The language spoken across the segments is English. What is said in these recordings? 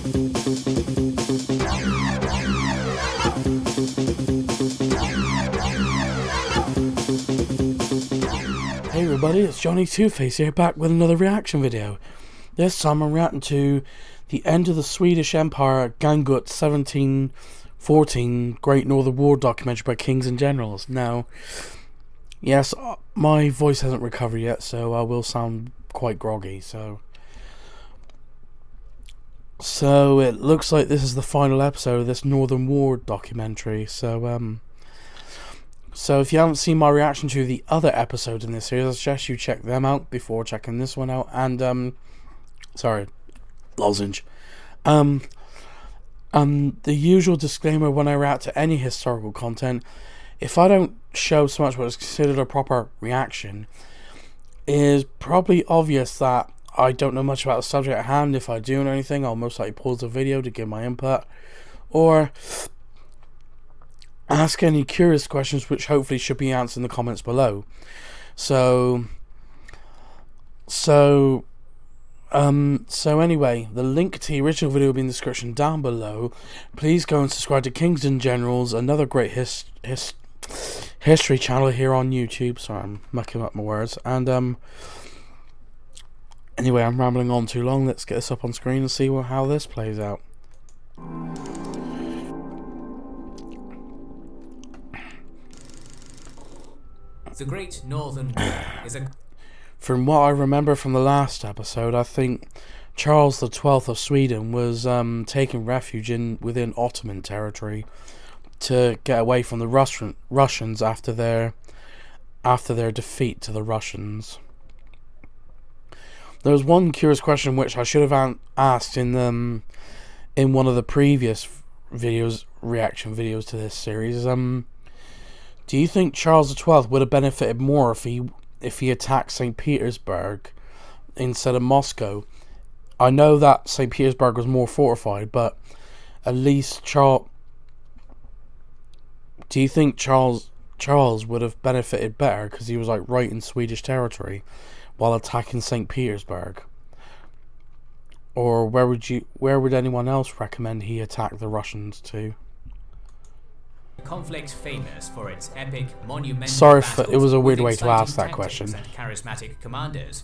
Hey everybody, it's Johnny Two-Face here, back with another reaction video. This time I'm reacting to the end of the Swedish Empire-Gangut 1714 Great Northern War documentary by Kings and Generals. Now, yes, my voice hasn't recovered yet, so I will sound quite groggy, so it looks like this is the final episode of this Northern War documentary, so if you haven't seen my reaction to the other episodes in this series, I suggest you check them out before checking this one out. And sorry, lozenge. The usual disclaimer when I react to any historical content: if I don't show so much what is considered a proper reaction, it is probably obvious that I don't know much about the subject at hand. If I do know anything, I'll most likely pause the video to give my input, or ask any curious questions, which hopefully should be answered in the comments below. So anyway, the link to the original video will be in the description down below. Please go and subscribe to Kings and Generals, another great history channel here on YouTube. Sorry, I'm mucking up my words. And anyway, I'm rambling on too long. Let's get this up on screen and see how this plays out. The Great Northern War is a... From what I remember from the last episode, I think Charles XII of Sweden was taking refuge within Ottoman territory to get away from the Russians after their defeat to the Russians. There was one curious question which I should have asked in one of the previous reaction videos to this series. Do you think Charles XII would have benefited more if he attacked St. Petersburg instead of Moscow? I know that St. Petersburg was more fortified, but at least do you think Charles would have benefited better because he was like right in Swedish territory while attacking St. Petersburg? Or where would anyone else recommend he attack the Russians to? Conflict famous for its epic, monumental Sorry, battles it was a weird with way to ask that exciting question. tactics and charismatic commanders.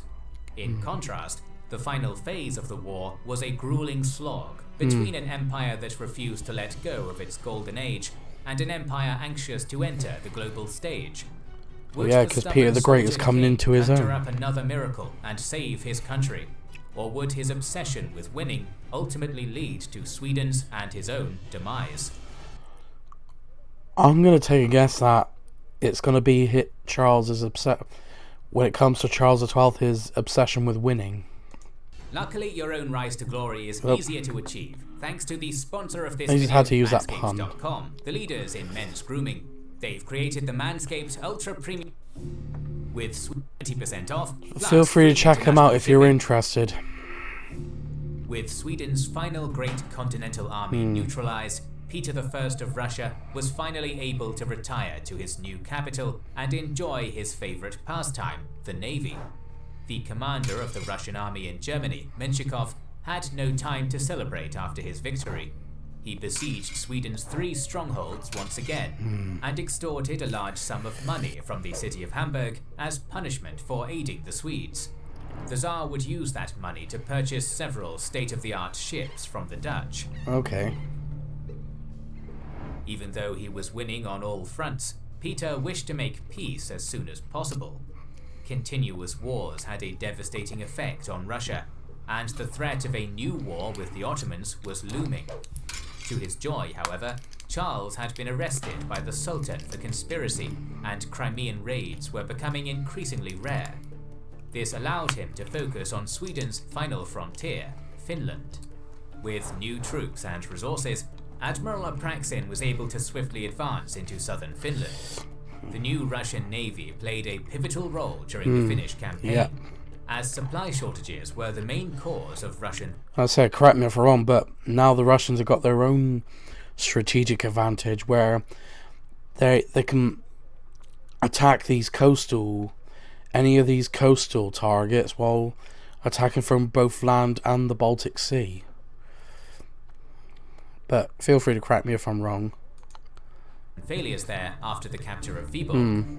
In contrast, the final phase of the war was a grueling slog between an empire that refused to let go of its golden age and an empire anxious to enter the global stage. Well, yeah, because Peter the Great is coming into his own. Conjure up another miracle and save his country, or would his obsession with winning ultimately lead to Sweden's and his own demise? I'm going to take a guess that it's going to be Charles's when it comes to Charles XII, his obsession with winning. Luckily, your own rise to glory is easier to achieve, thanks to the sponsor of this I just video, had to use that pun. Manscaped.com, the leaders in men's grooming. They've created the Manscaped Ultra Premium with 20% off. Feel free to check them out if you're interested. With Sweden's final great continental army neutralized, Peter I of Russia was finally able to retire to his new capital and enjoy his favorite pastime, the navy. The commander of the Russian army in Germany, Menshikov, had no time to celebrate after his victory. He besieged Sweden's 3 strongholds once again and extorted a large sum of money from the city of Hamburg as punishment for aiding the Swedes. The Tsar would use that money to purchase several state-of-the-art ships from the Dutch. Okay. Even though he was winning on all fronts, Peter wished to make peace as soon as possible. Continuous wars had a devastating effect on Russia, and the threat of a new war with the Ottomans was looming. To his joy, however, Charles had been arrested by the Sultan for conspiracy, and Crimean raids were becoming increasingly rare. This allowed him to focus on Sweden's final frontier, Finland. With new troops and resources, Admiral Apraksin was able to swiftly advance into southern Finland. The new Russian navy played a pivotal role during the Finnish campaign, as supply shortages were the main cause of Russian... I say, correct me if I'm wrong, but now the Russians have got their own strategic advantage where they can attack any of these coastal targets while attacking from both land and the Baltic Sea. but feel free to correct me if I'm wrong. Failures there after the capture of Viborg.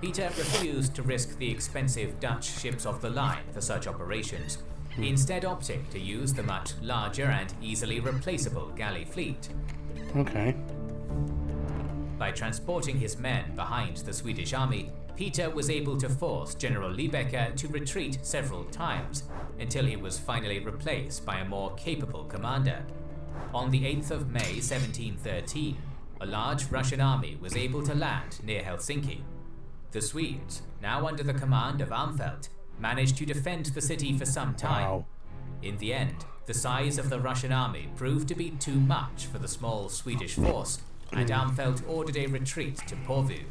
Peter refused to risk the expensive Dutch ships of the line for such operations, instead opting to use the much larger and easily replaceable galley fleet. Okay. By transporting his men behind the Swedish army, Peter was able to force General Liebecker to retreat several times, until he was finally replaced by a more capable commander. On the 8th of May 1713, a large Russian army was able to land near Helsinki. The Swedes, now under the command of Armfeldt, managed to defend the city for some time. Wow. In the end, the size of the Russian army proved to be too much for the small Swedish force, and Armfeldt ordered a retreat to Porvoo,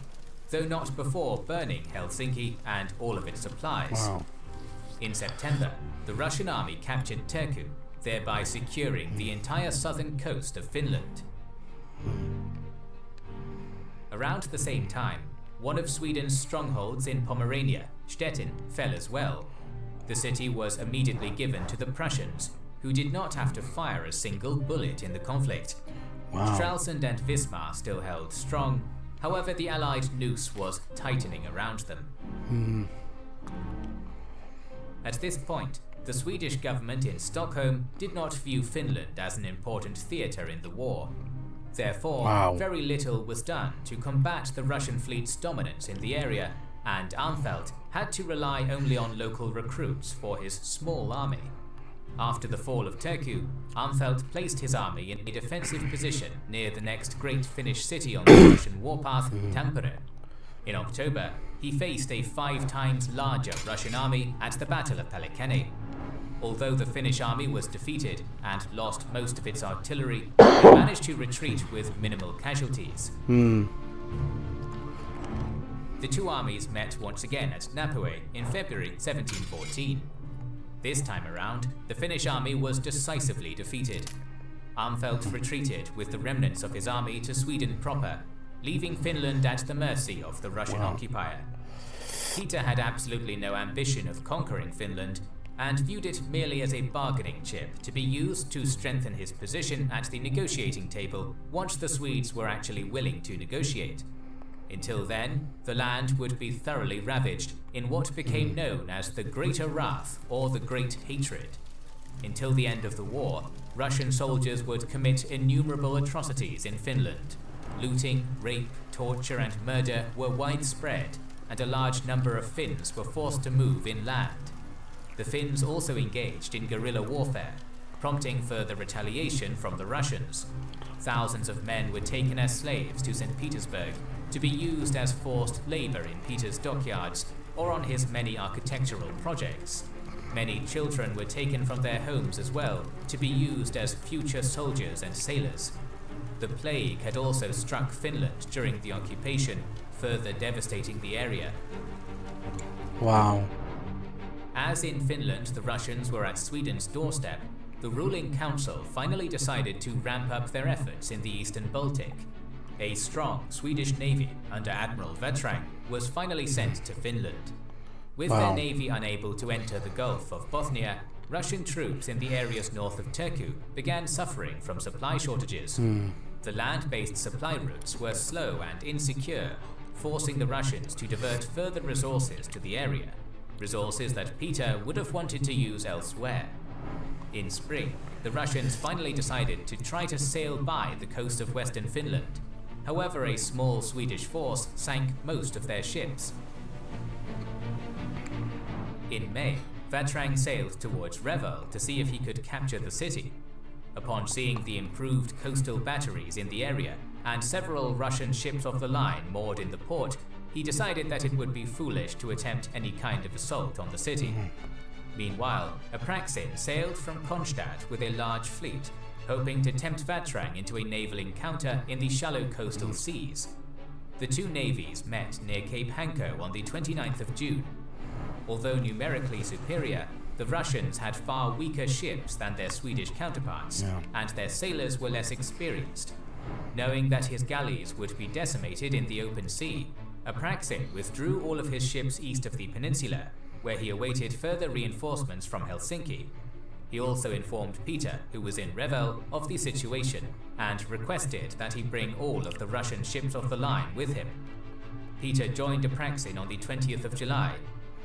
though not before burning Helsinki and all of its supplies. Wow. In September, the Russian army captured Turku, thereby securing the entire southern coast of Finland. Around the same time, one of Sweden's strongholds in Pomerania, Stettin, fell as well. The city was immediately given to the Prussians, who did not have to fire a single bullet in the conflict. Wow. Stralsund and Wismar still held strong, however the Allied noose was tightening around them. At this point, the Swedish government in Stockholm did not view Finland as an important theatre in the war. Therefore, very little was done to combat the Russian fleet's dominance in the area, and Armfeldt had to rely only on local recruits for his small army. After the fall of Turku, Armfeldt placed his army in a defensive position near the next great Finnish city on the Russian warpath, Tampere. In October, he faced a 5 times larger Russian army at the Battle of Pelikkene. Although the Finnish army was defeated and lost most of its artillery, it managed to retreat with minimal casualties. The two armies met once again at Napue in February 1714. This time around, the Finnish army was decisively defeated. Armfeldt retreated with the remnants of his army to Sweden proper, leaving Finland at the mercy of the Russian occupier. Peter had absolutely no ambition of conquering Finland, and viewed it merely as a bargaining chip to be used to strengthen his position at the negotiating table once the Swedes were actually willing to negotiate. Until then, the land would be thoroughly ravaged in what became known as the Greater Wrath or the Great Hatred. Until the end of the war, Russian soldiers would commit innumerable atrocities in Finland. Looting, rape, torture and murder were widespread, and a large number of Finns were forced to move inland. The Finns also engaged in guerrilla warfare, prompting further retaliation from the Russians. Thousands of men were taken as slaves to St. Petersburg to be used as forced labor in Peter's dockyards or on his many architectural projects. Many children were taken from their homes as well to be used as future soldiers and sailors. The plague had also struck Finland during the occupation, further devastating the area. Wow. As in Finland the Russians were at Sweden's doorstep, the ruling council finally decided to ramp up their efforts in the eastern Baltic. A strong Swedish navy under Admiral Vatrang was finally sent to Finland. With their navy unable to enter the Gulf of Bothnia, Russian troops in the areas north of Turku began suffering from supply shortages. The land-based supply routes were slow and insecure, forcing the Russians to divert further resources to the area. Resources that Peter would have wanted to use elsewhere. In spring, the Russians finally decided to try to sail by the coast of western Finland. However, a small Swedish force sank most of their ships. In May, Vatrang sailed towards Revel to see if he could capture the city. Upon seeing the improved coastal batteries in the area and several Russian ships of the line moored in the port, he decided that it would be foolish to attempt any kind of assault on the city. Meanwhile, Apraxin sailed from Kronstadt with a large fleet, hoping to tempt Vatrang into a naval encounter in the shallow coastal seas. The two navies met near Cape Hanko on the 29th of June. Although numerically superior, the Russians had far weaker ships than their Swedish counterparts, and their sailors were less experienced. Knowing that his galleys would be decimated in the open sea, Apraxin withdrew all of his ships east of the peninsula, where he awaited further reinforcements from Helsinki. He also informed Peter, who was in Revel, of the situation and requested that he bring all of the Russian ships of the line with him. Peter joined Apraxin on the 20th of July.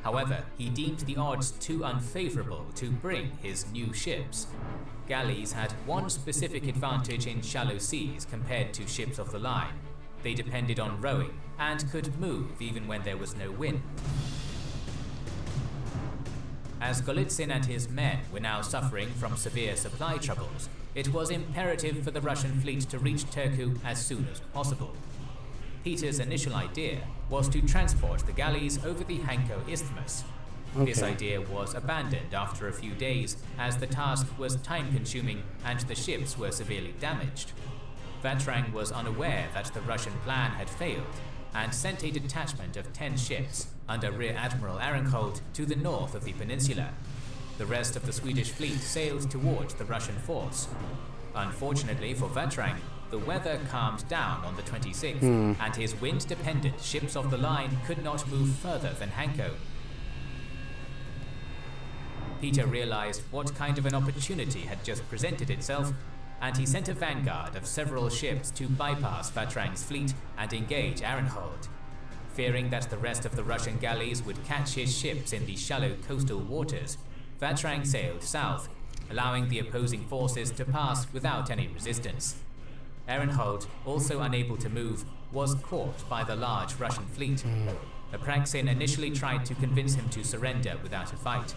However, he deemed the odds too unfavorable to bring his new ships. Galleys had one specific advantage in shallow seas compared to ships of the line. They depended on rowing and could move even when there was no wind. As Golitsyn and his men were now suffering from severe supply troubles, it was imperative for the Russian fleet to reach Turku as soon as possible. Peter's initial idea was to transport the galleys over the Hanko Isthmus. This idea was abandoned after a few days as the task was time-consuming and the ships were severely damaged. Vatrang was unaware that the Russian plan had failed and sent a detachment of 10 ships under Rear Admiral Arenhold to the north of the peninsula. The rest of the Swedish fleet sailed towards the Russian force. Unfortunately for Vatrang, the weather calmed down on the 26th, and his wind-dependent ships of the line could not move further than Hanko. Peter realized what kind of an opportunity had just presented itself, and he sent a vanguard of several ships to bypass Vatrang's fleet and engage Arenhold. Fearing that the rest of the Russian galleys would catch his ships in the shallow coastal waters, Vatrang sailed south, allowing the opposing forces to pass without any resistance. Arenhold, also unable to move, was caught by the large Russian fleet. Apraxin initially tried to convince him to surrender without a fight.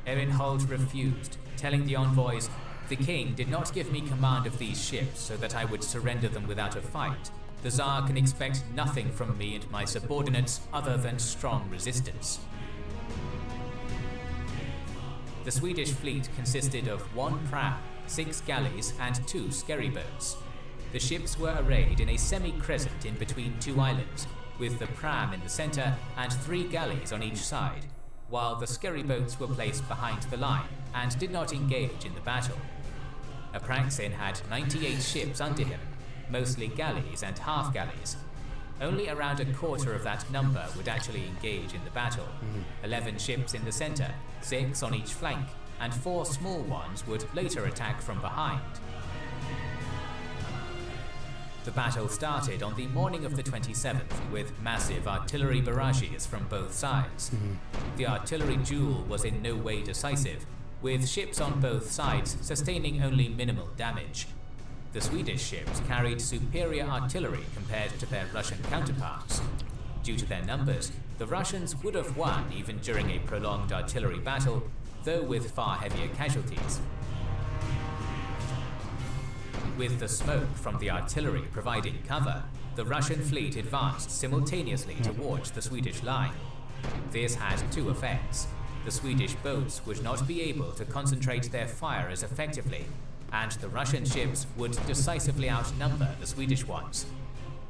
Arenhold refused, telling the envoys, "The king did not give me command of these ships so that I would surrender them without a fight. The Tsar can expect nothing from me and my subordinates other than strong resistance." The Swedish fleet consisted of 1 pram, 6 galleys and 2 skerryboats. The ships were arrayed in a semi-crescent in between 2 islands, with the pram in the center and 3 galleys on each side, while the skerryboats were placed behind the line and did not engage in the battle. Apraxin had 98 ships under him, mostly galleys and half-galleys. Only around a quarter of that number would actually engage in the battle. 11 ships in the center, 6 on each flank, and 4 small ones would later attack from behind. The battle started on the morning of the 27th with massive artillery barrages from both sides. The artillery duel was in no way decisive, with ships on both sides sustaining only minimal damage. The Swedish ships carried superior artillery compared to their Russian counterparts. Due to their numbers, the Russians would have won even during a prolonged artillery battle, though with far heavier casualties. With the smoke from the artillery providing cover, the Russian fleet advanced simultaneously towards the Swedish line. This had 2 effects. The Swedish boats would not be able to concentrate their fire as effectively, and the Russian ships would decisively outnumber the Swedish ones.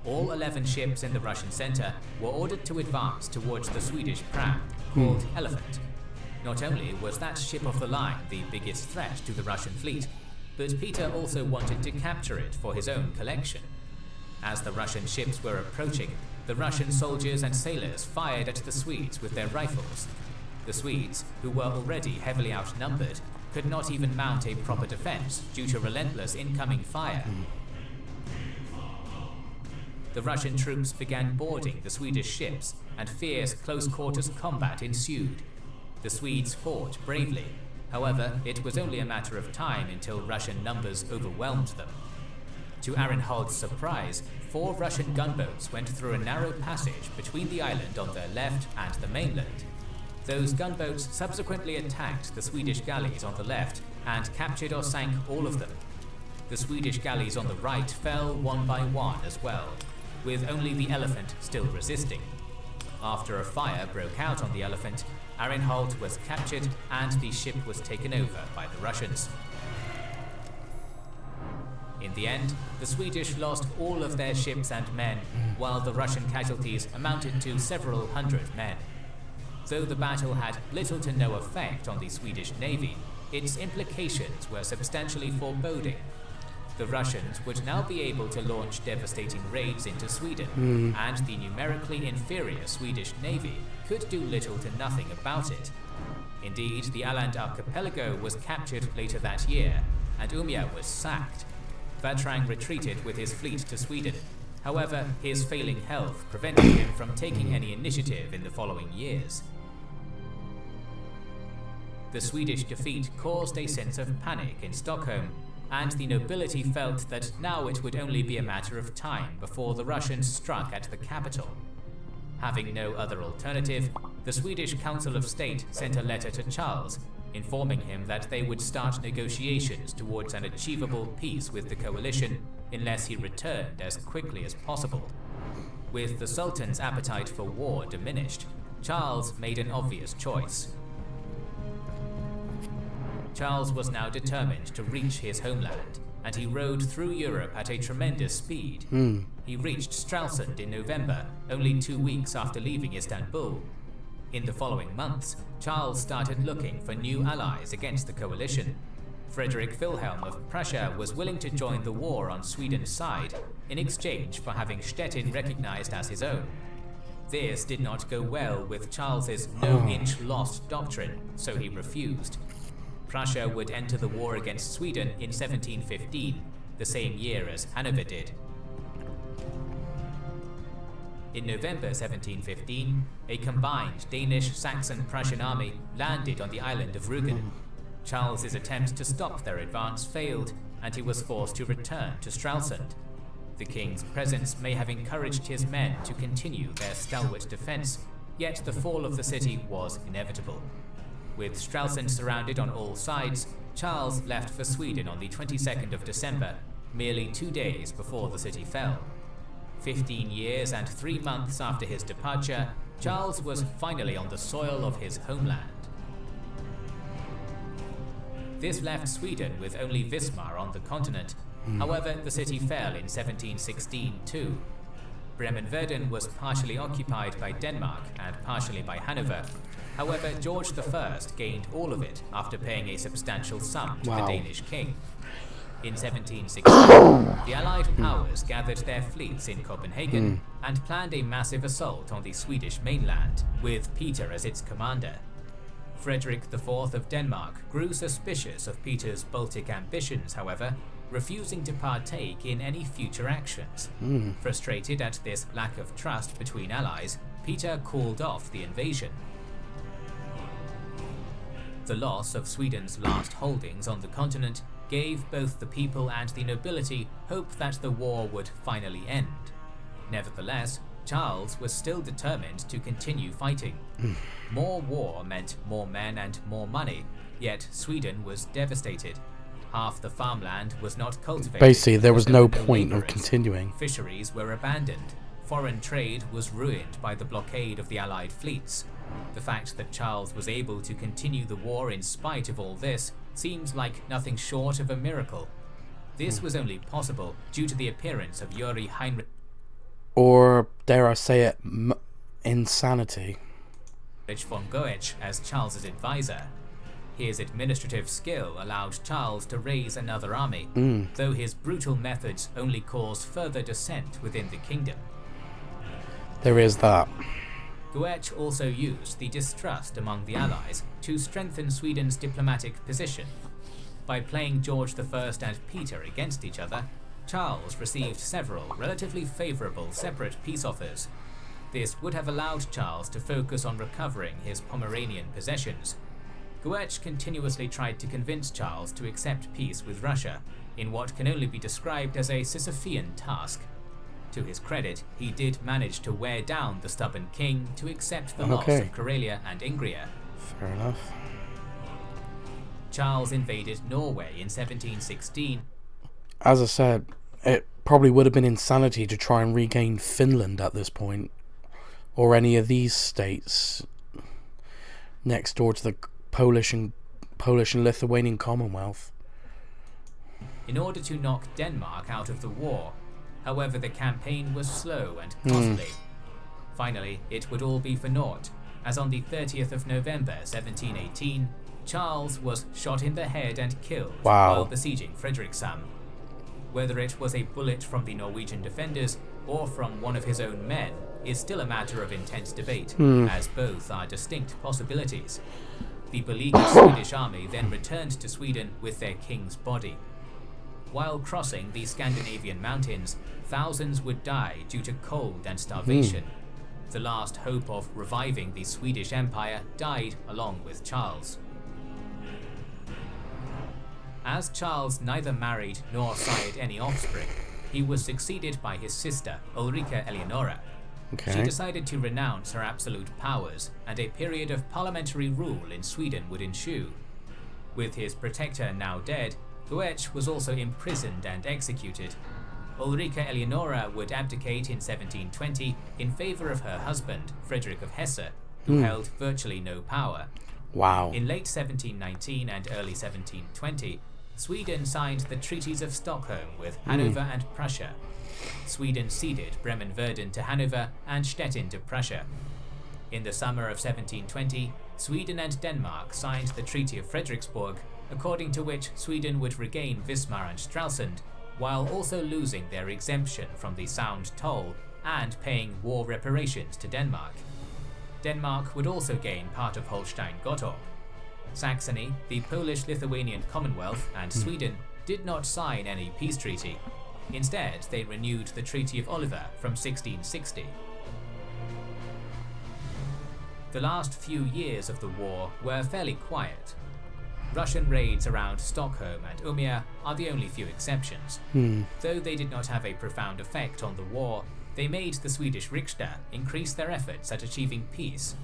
All 11 ships in the Russian center were ordered to advance towards the Swedish pram, called Elephant. Not only was that ship of the line the biggest threat to the Russian fleet, but Peter also wanted to capture it for his own collection. As the Russian ships were approaching, the Russian soldiers and sailors fired at the Swedes with their rifles. The Swedes, who were already heavily outnumbered, could not even mount a proper defense due to relentless incoming fire. The Russian troops began boarding the Swedish ships, and fierce close-quarters combat ensued. The Swedes fought bravely. However, it was only a matter of time until Russian numbers overwhelmed them. To Arenhold's surprise, 4 Russian gunboats went through a narrow passage between the island on their left and the mainland. Those gunboats subsequently attacked the Swedish galleys on the left and captured or sank all of them. The Swedish galleys on the right fell one by one as well, with only the Elephant still resisting. After a fire broke out on the Elephant, Arenhold was captured and the ship was taken over by the Russians. In the end, the Swedish lost all of their ships and men, while the Russian casualties amounted to several hundred men. Though the battle had little to no effect on the Swedish navy, its implications were substantially foreboding. The Russians would now be able to launch devastating raids into Sweden, and the numerically inferior Swedish navy could do little to nothing about it. Indeed, the Åland archipelago was captured later that year, and Umeå was sacked. Vatrang retreated with his fleet to Sweden. However, his failing health prevented him from taking any initiative in the following years. The Swedish defeat caused a sense of panic in Stockholm, and the nobility felt that now it would only be a matter of time before the Russians struck at the capital. Having no other alternative, the Swedish Council of State sent a letter to Charles, informing him that they would start negotiations towards an achievable peace with the coalition unless he returned as quickly as possible. With the Sultan's appetite for war diminished, Charles made an obvious choice. Charles was now determined to reach his homeland, and he rode through Europe at a tremendous speed. He reached Stralsund in November, only 2 weeks after leaving Istanbul. In the following months, Charles started looking for new allies against the coalition. Frederick Wilhelm of Prussia was willing to join the war on Sweden's side in exchange for having Stettin recognized as his own. This did not go well with Charles's no-inch lost doctrine, so he refused. Prussia would enter the war against Sweden in 1715, the same year as Hanover did. In November 1715, a combined Danish-Saxon-Prussian army landed on the island of Rügen. Charles's attempt to stop their advance failed, and he was forced to return to Stralsund. The king's presence may have encouraged his men to continue their stalwart defense, yet the fall of the city was inevitable. With Stralsund surrounded on all sides, Charles left for Sweden on the 22nd of December, merely 2 days before the city fell. 15 years and 3 months after his departure, Charles was finally on the soil of his homeland. This left Sweden with only Wismar on the continent. However, the city fell in 1716 too. Bremen-Verden was partially occupied by Denmark and partially by Hanover. However, George I gained all of it after paying a substantial sum to the Danish king. In 1716, the Allied powers gathered their fleets in Copenhagen and planned a massive assault on the Swedish mainland, with Peter as its commander. Frederick IV of Denmark grew suspicious of Peter's Baltic ambitions, however, refusing to partake in any future actions. Frustrated at this lack of trust between allies, Peter called off the invasion. The loss of Sweden's last holdings on the continent gave both the people and the nobility hope that the war would finally end. Nevertheless, Charles was still determined to continue fighting. More war meant more men and more money, yet Sweden was devastated. Half the farmland was not cultivated. Basically, there was no point of continuing. Fisheries were abandoned. Foreign trade was ruined by the blockade of the Allied fleets. The fact that Charles was able to continue the war in spite of all this seems like nothing short of a miracle. This was only possible due to the appearance of Yuri Heinrich, or dare I say it, insanity, von Goetz as Charles's advisor. His administrative skill allowed Charles to raise another army, though his brutal methods only caused further dissent within the kingdom. There is that. Goetz also used the distrust among the allies to strengthen Sweden's diplomatic position. By playing George I and Peter against each other, Charles received several relatively favourable separate peace offers. This would have allowed Charles to focus on recovering his Pomeranian possessions. Goetz continuously tried to convince Charles to accept peace with Russia, in what can only be described as a Sisyphean task. To his credit, he did manage to wear down the stubborn king to accept the loss of Karelia and Ingria. Fair enough. Charles invaded Norway in 1716. As I said, it probably would have been insanity to try and regain Finland at this point, or any of these states next door to the Polish and Lithuanian Commonwealth. In order to knock Denmark out of the war. However, the campaign was slow and costly. Finally, it would all be for naught, as on the 30th of November 1718, Charles was shot in the head and killed while besieging Frederikshamn. Whether it was a bullet from the Norwegian defenders or from one of his own men is still a matter of intense debate, as both are distinct possibilities. The beleaguered Swedish army then returned to Sweden with their king's body. While crossing the Scandinavian mountains, thousands would die due to cold and starvation. The last hope of reviving the Swedish Empire died along with Charles. As Charles neither married nor sired any offspring, he was succeeded by his sister, Ulrika Eleonora. She decided to renounce her absolute powers, and a period of parliamentary rule in Sweden would ensue. With his protector now dead, Goetz was also imprisoned and executed. Ulrika Eleonora would abdicate in 1720 in favour of her husband, Frederick of Hesse, who held virtually no power. Wow. In late 1719 and early 1720, Sweden signed the Treaties of Stockholm with Hanover and Prussia. Sweden ceded Bremen-Verden to Hanover and Stettin to Prussia. In the summer of 1720, Sweden and Denmark signed the Treaty of Frederiksborg, according to which Sweden would regain Wismar and Stralsund, while also losing their exemption from the Sound toll and paying war reparations to Denmark. Denmark would also gain part of Holstein-Gottorp. Saxony, the Polish-Lithuanian Commonwealth, and Sweden did not sign any peace treaty. Instead, they renewed the Treaty of Oliva from 1660. The last few years of the war were fairly quiet. Russian raids around Stockholm and Umeå are the only few exceptions. Though they did not have a profound effect on the war, they made the Swedish Riksdag increase their efforts at achieving peace.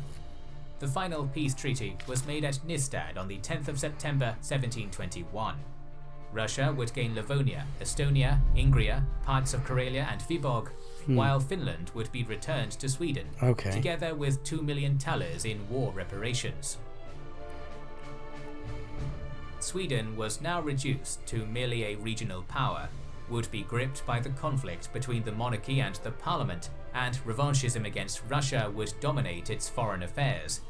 The final peace treaty was made at Nystad on the 10th of September 1721. Russia would gain Livonia, Estonia, Ingria, parts of Karelia and Viborg, while Finland would be returned to Sweden, together with 2 million thalers in war reparations. Sweden was now reduced to merely a regional power, would be gripped by the conflict between the monarchy and the parliament, and revanchism against Russia would dominate its foreign affairs.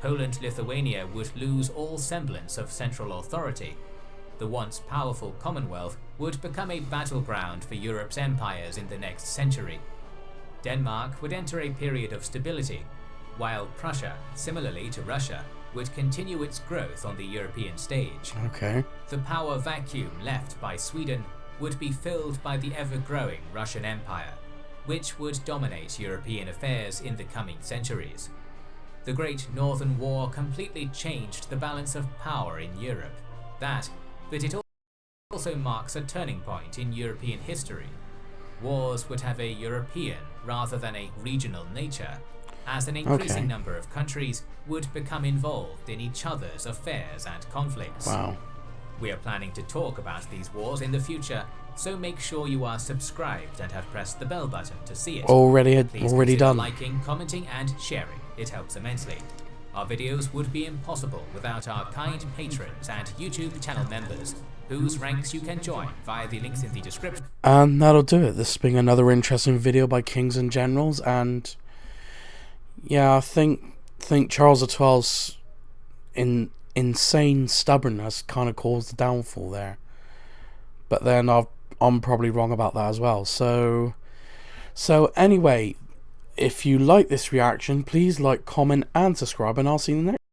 Poland-Lithuania would lose all semblance of central authority. The once powerful Commonwealth would become a battleground for Europe's empires in the next century. Denmark would enter a period of stability, while Prussia, similarly to Russia, would continue its growth on the European stage. The power vacuum left by Sweden would be filled by the ever-growing Russian Empire, which would dominate European affairs in the coming centuries. The Great Northern War completely changed the balance of power in Europe. But it also marks a turning point in European history. Wars would have a European rather than a regional nature, as an increasing number of countries would become involved in each other's affairs and conflicts. We are planning to talk about these wars in the future, so make sure you are subscribed and have pressed the bell button to see it. Already Please done. Liking, commenting and sharing. It helps immensely. Our videos would be impossible without our kind patrons and YouTube channel members, whose ranks you can join via the links in the description. And that'll do it. This has been another interesting video by Kings and Generals, and yeah, I think Charles XII's insane stubbornness kind of caused the downfall there. But then I'm probably wrong about that as well. So anyway, if you like this reaction, please like, comment and subscribe, and I'll see you in the next